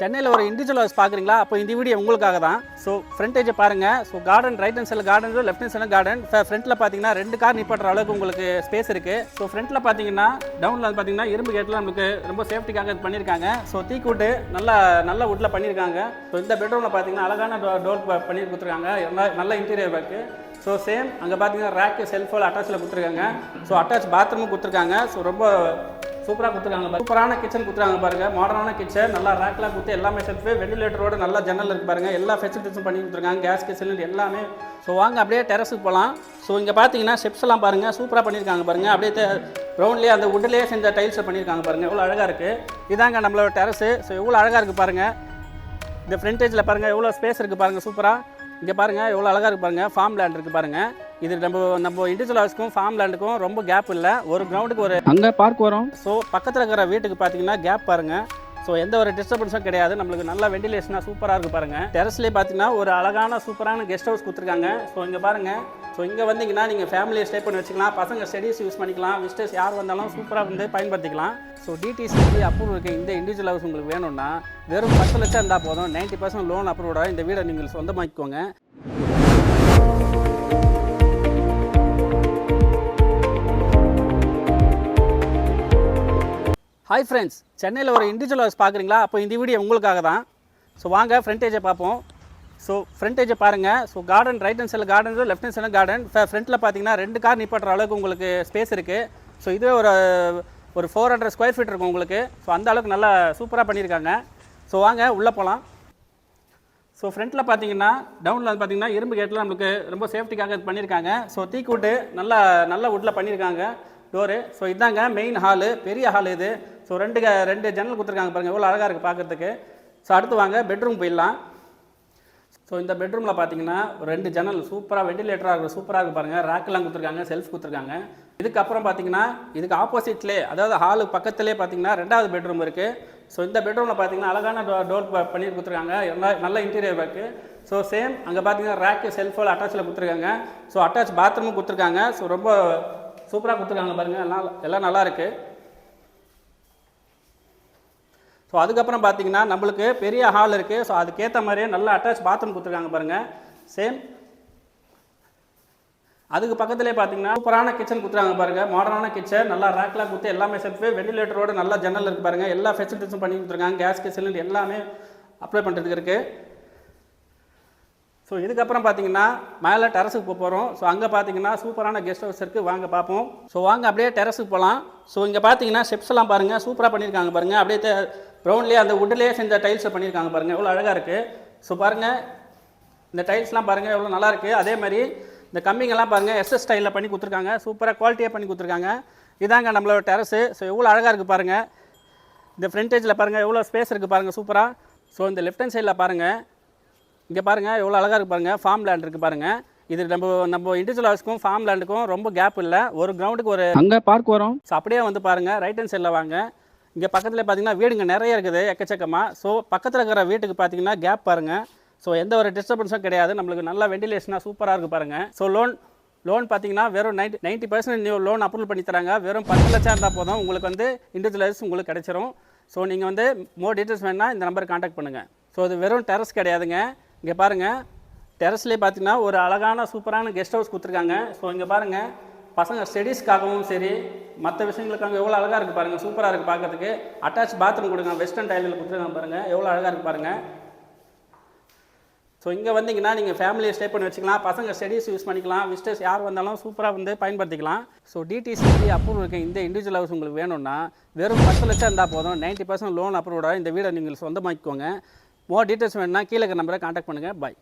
சென்னையில் ஒரு individual house பார்க்குறீங்களா? அப்போ இந்த வீடியோ உங்களுக்காக தான். ஸோ ஃப்ரண்டேஜை பாருங்கள். ஸோ கார்டன் ரைட் ஹேண்ட் சைடில் கார்டன், லெஃப்ட் ஹேண்ட் சைடில் கார்டன். ஃப்ரண்ட்டில் பார்த்தீங்கன்னா 2 கார் நிப்பாட்டுற அளவுக்கு உங்களுக்கு ஸ்பேஸ் இருக்குது. ஸோ ஃப்ரண்ட்டில் பார்த்தீங்கன்னா டவுனில் பார்த்தீங்கன்னா இரும்பு கேட்டில் நமக்கு ரொம்ப சேஃப்டிக்காக இது பண்ணியிருக்காங்க. ஸோ தீக்கூட்டு நல்ல வுட்டில் பண்ணியிருக்காங்க. ஸோ இந்த பெட்ரூமில் பார்த்தீங்கன்னா அழகான டோர் பண்ணி கொடுத்துருக்காங்க. நல்ல இன்டீரியர் இருக்குது. ஸோ சேம் அங்கே பார்த்தீங்கன்னா ரேக்கு செல்ஃபோல் அட்டாச்சில் கொடுத்துருக்காங்க. ஸோ அட்டாச் பாத்ரூமும் கொடுத்துருக்காங்க. ஸோ ரொம்ப சூப்பராக கொடுத்துருக்காங்க. சூப்பரான கிச்சன் கொடுத்துருக்காங்க பாருங்கள். மாடர்னான கிச்சன், நல்லா ரேக்லாம் கொடுத்து எல்லாமே செல்ஃபு, வெண்டிலேட்டரோட நல்லா ஜன்னல் இருக்குது பாருங்கள். எல்லா ஃபெசிலிட்டிஸும் பண்ணி கொடுத்துருக்காங்க. கேஸ் சிலிண்டர் எல்லாமே. ஸோ வாங்க அப்படியே டெரஸுக்கு போகலாம். ஸோ இங்கே பார்த்தீங்கன்னா ஸ்டெப்ஸ் எல்லாம் பாருங்கள், சூப்பராக பண்ணியிருக்காங்க பாருங்கள். அப்படியே ப்ரௌன்லேயே அந்த வுட்லேயே செஞ்ச டைல்ஸை பண்ணியிருக்காங்க பாருங்கள். எவ்வளோ அழகாக இருக்குது. இதாங்க நம்மளோட டெரஸு. ஸோ எவ்வளோ அழகாக இருக்குது பாருங்கள். இந்த ஃப்ரண்டேஜில் பாருங்கள் எவ்வளோ ஸ்பேஸ் இருக்குது பாருங்கள். சூப்பராக இங்கே பாருங்கள் எவ்வளோ அழகாக இருக்குது பாருங்கள். ஃபார்ம் லேண்ட் இருக்குது பாருங்கள். இது நம்ம இண்டிவிஜுவல் ஹவுஸ்க்கும் ஃபார்ம் லேண்டுக்கும் ரொம்ப கேப் இல்லை. ஒரு கிரவுண்டுக்கு ஒரு அங்கே பார்க் வரும். ஸோ பக்கத்தில் இருக்கிற வீட்டுக்கு பார்த்தீங்கன்னா கேப் பாருங்கள். ஸோ எந்த ஒரு டிஸ்டர்பன்ஸும் கிடையாது. நம்மளுக்கு நல்லா வெண்டிலேஷனாக சூப்பராக இருக்குது பாருங்கள். டெரஸ்லேயே பார்த்தீங்கன்னா ஒரு அழகான சூப்பரான கெஸ்ட் ஹவுஸ் கொடுத்துருக்காங்க. ஸோ இங்கே பாருங்கள். ஸோ இங்கே வந்தீங்கன்னா நீங்கள் ஃபேமிலியை ஸ்டே பண்ணி வச்சுக்கலாம். பசங்க ஸ்டடீஸ் யூஸ் பண்ணிக்கலாம். விசிட்டர்ஸ் யார் வந்தாலும் சூப்பராக வந்து பயன்படுத்திக்கலாம். ஸோ டிடிசிபி அப்ரூவ் இருக்க இந்த இண்டிவிஜுவல் ஹவுஸ் உங்களுக்கு வேணும்னா வெறும் 10 லட்சம் இருந்தால் போதும். 90% லோன் அப்ரூவோட இந்த வீடை நீங்கள் சொந்தமாக்கிக்கோங்க. ஹாய் ஃப்ரெண்ட்ஸ், சென்னையில் ஒரு இண்டிவிஜுவல் ஹவுஸ் பார்க்குறீங்களா? அப்போ இந்த வீடியோ உங்களுக்காக தான். ஸோ வாங்க ஃப்ரண்டேஜை பார்ப்போம். ஸோ ஃப்ரண்டேஜை பாருங்கள். ஸோ கார்டன் ரைட் ஹேண்ட் சைடில் கார்டன், லெஃப்ட் ஹேண்ட் சைடில் கார்டன். ஃப்ரண்ட்டில் பார்த்தீங்கன்னா 2 கார் நிப்பாட்டுற அளவுக்கு உங்களுக்கு ஸ்பேஸ் இருக்குது. ஸோ இதுவே ஒரு 400 ஸ்கொயர் ஃபீட் இருக்கும் உங்களுக்கு. ஸோ அந்த அளவுக்கு நல்லா சூப்பராக பண்ணியிருக்காங்க. ஸோ வாங்க உள்ளே போகலாம். ஸோ ஃப்ரண்ட்டில் பார்த்தீங்கன்னா டவுனில் பார்த்தீங்கன்னா இரும்பு கேட்டில் நம்மளுக்கு ரொம்ப சேஃப்டிக்காக இது பண்ணியிருக்காங்க. ஸோ தீக்கூட்டு நல்ல வுட்டில் பண்ணியிருக்காங்க டோரு. ஸோ இதாங்க மெயின் ஹாலு, பெரிய ஹால் இது. ஸோ ரெண்டு ஜன்னல் கொடுத்துருக்காங்க பாருங்கள். எவ்வளோ அழகாக இருக்குது பார்க்குறதுக்கு. ஸோ அடுத்து வாங்க பெட்ரூம் போயிடலாம். ஸோ இந்த பெட்ரூமில் பார்த்தீங்கன்னா 2 ஜன்னல் சூப்பராக வெண்டிலேட்டராக இருக்குது. சூப்பராக இருக்குது பாருங்கள். ரேக்கெல்லாம் கொடுத்துருக்காங்க, செல்ஃப் கொடுத்துருக்காங்க. இதுக்கப்புறம் பார்த்தீங்கன்னா இதுக்கு ஆப்போசிட்லேயே, அதாவது ஹாலு பக்கத்துலேயே பார்த்தீங்கன்னா 2வது பெட்ரூம் இருக்குது. ஸோ இந்த பெட்ரூமில் பார்த்தீங்கன்னா அழகான டோர் பண்ணி கொடுத்துருக்காங்க. நல்ல இன்டீரியர் இருக்குது. ஸோ சேம் அங்கே பார்த்தீங்கன்னா ரேக்கு செல்ஃபோல் அட்டாச்சில் கொடுத்துருக்காங்க. ஸோ அட்டாச் பாத்ரூமும் கொடுத்துருக்காங்க. ஸோ ரொம்ப சூப்பராக கொடுத்துருக்காங்க பாருங்கள். எல்லாம் நல்லா இருக்குது. ஸோ அதுக்கப்புறம் பார்த்தீங்கன்னா நம்மளுக்கு பெரிய ஹால் இருக்குது. ஸோ அதுக்கேற்ற மாதிரியே நல்ல அட்டாச் பாத்ரூம் கொடுத்துருக்காங்க பாருங்கள். சேம் அதுக்கு பக்கத்துலேயே பார்த்தீங்கன்னா சூப்பரான கிச்சன் கொடுத்துருக்காங்க பாருங்கள். மாடர்னான கிச்சன், நல்லா ரேக்லாம் கொடுத்து எல்லாமே செல்ஃபு, வெண்டிலேட்டரோட நல்லா ஜன்னல் இருக்குது பாருங்கள். எல்லா ஃபெசிலிட்டிஸும் பண்ணி கொடுத்துருக்காங்க. கேஸ் சிலிண்டர் எல்லாமே அப்ளை பண்ணுறதுக்கு இருக்குது. ஸோ இதுக்கப்புறம் பார்த்தீங்கன்னா மேலே டெரஸுக்கு போகிறோம். ஸோ அங்கே பார்த்தீங்கன்னா சூப்பரான கெஸ்ட் ஹவுஸ் இருக்குது. வாங்க பார்ப்போம். ஸோ வாங்க அப்படியே டெரஸுக்கு போகலாம். ஸோ இங்கே பார்த்தீங்கன்னா ஸ்டெப்ஸ் எல்லாம் பாருங்கள், சூப்பராக பண்ணியிருக்காங்க பாருங்கள். அப்படியே ப்ரௌன்லேயே அந்த வுட்லேயே செஞ்ச டைல்ஸை பண்ணியிருக்காங்க பாருங்கள். எவ்வளோ அழகாக இருக்குது. ஸோ பாருங்கள் இந்த டைல்ஸ்லாம் பாருங்கள் எவ்வளோ நல்லா இருக்குது. அதே மாதிரி இந்த கம்மிங்கெல்லாம் பாருங்கள் எஸ்எஸ் ஸ்டைலில் பண்ணி கொடுத்துருக்காங்க. சூப்பராக குவாலிட்டியாக பண்ணி கொடுத்துருக்காங்க. இதாங்க நம்மளோட டெரஸு. ஸோ எவ்வளோ அழகாக இருக்குது பாருங்கள். இந்த ஃப்ரண்டேஜில் பாருங்கள் எவ்வளோ ஸ்பேஸ் இருக்குது பாருங்கள் சூப்பராக. ஸோ இந்த லெஃப்ட் ஹேண்ட் சைடில் பாருங்கள், இங்கே பாருங்கள் எவ்வளோ அழகாக இருக்குது பாருங்கள். ஃபார்ம் லேண்ட் இருக்குது பாருங்கள். இது நம்ம இண்டிவிஜுவல் ஹவுஸ்க்கும் ஃபார்ம் லேண்டுக்கும் ரொம்ப கேப் இல்லை. ஒரு கிரவுண்டுக்கு ஒரு அங்கே பார்க் வரும். ஸோ அப்படியே வந்து பாருங்கள் ரைட் ஹேண்ட் சைடில் வாங்க. இங்கே பக்கத்தில் பார்த்தீங்கன்னா வீடுங்க நிறைய இருக்குது, எக்கச்சக்கமாக. ஸோ பக்கத்தில் இருக்கிற வீட்டுக்கு பார்த்தீங்கன்னா கேப் பாருங்கள். ஸோ எந்த ஒரு டிஸ்டர்பன்ஸும் கிடையாது. நம்மளுக்கு நல்லா வெண்டிலேஷனாக சூப்பராக இருக்குது பாருங்கள். ஸோ லோன் பார்த்தீங்கன்னா வெறும் 90% நியூ லோன் அப்ரூவல் பண்ணி தராங்க. வெறும் 10 லட்சம் இருந்தால் போதும் உங்களுக்கு வந்து இண்டிவிஜுவல் ஹவுஸ் உங்களுக்கு கிடைச்சிரும். ஸோ நீங்கள் வந்து மோர் டீட்டெயில்ஸ் வேணுன்னா இந்த நம்பருக்கு கான்டாக்ட் பண்ணுங்கள். ஸோ இது வெறும் டெரஸ் கிடையாதுங்க. இங்கே பாருங்கள் டெரஸ்லேயே பார்த்தீங்கன்னா ஒரு அழகான சூப்பரான கெஸ்ட் ஹவுஸ் கொடுத்துருக்காங்க. ஸோ இங்கே பாருங்கள் பசங்க ஸ்டடீஸ்க்காகவும் சரி மற்ற விஷயங்களுக்காக எவ்வளோ அழகாக இருக்குது பாருங்கள். சூப்பராக இருக்குது பார்க்கறதுக்கு. அட்டாச் பாத்ரூம் கொடுங்க, வெஸ்டர்ன் டைலில் கொடுத்துருக்காங்க பாருங்கள். எவ்வளோ அழகாக இருக்குது பாருங்கள். ஸோ இங்கே வந்தீங்கன்னா நீங்கள் ஃபேமிலியை ஸ்டே பண்ணி வச்சுக்கலாம். பசங்க ஸ்டடீஸ் யூஸ் பண்ணிக்கலாம். விசிட்டர்ஸ் யார் வந்தாலும் சூப்பராக வந்து பயன்படுத்திக்கலாம். ஸோ டிடிசிபி அப்ரூவ் இருக்க இந்த இண்டிவிஜுவல் ஹவுஸ் உங்களுக்கு வேணும்னா வெறும் 10 லட்சம் இருந்தால் போதும். 90% லோன் அப்ரூவோட இந்த வீடை நீங்கள் சொந்தமாக்கிக்கோங்க. மோர் டீட்டெயில்ஸ் வேணுன்னா கீழே நம்பரை கான்டாக்ட் பண்ணுங்கள். பாய்.